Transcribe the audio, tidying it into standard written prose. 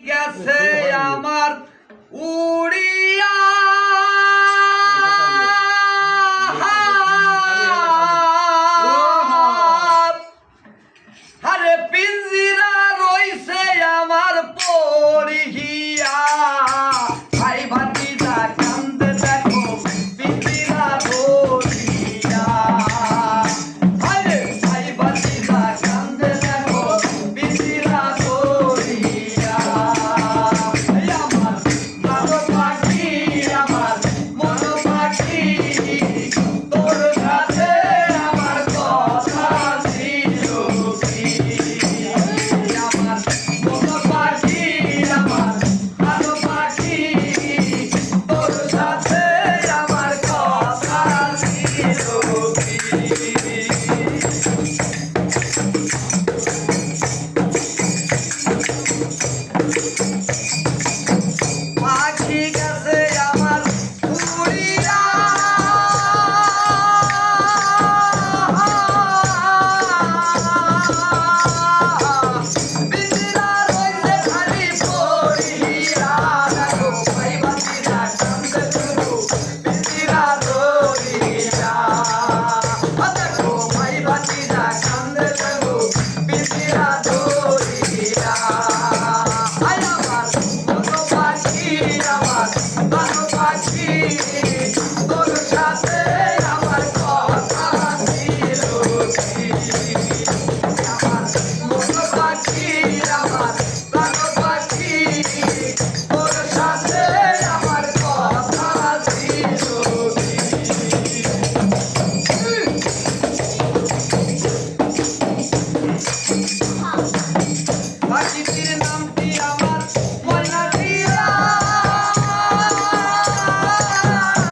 গেছে আমার উড়িয়া আরে পিঞ্জিরা রইছে আমার পড়িয়া ভাই ভাতিজা কান্দে দেখো পিঞ্জিরা ধরিয়া আরে ভাই ভাতিজা কান্দে দেখো পিঞ্জিরা ধরিয়া আমার ভালো পাখি আমার মন পাখি তোর কাছে আমার কথা ছিল কি আমার মন পাখি আমার ভালো পাখি তোর সাথে আমার কথা ছিল কি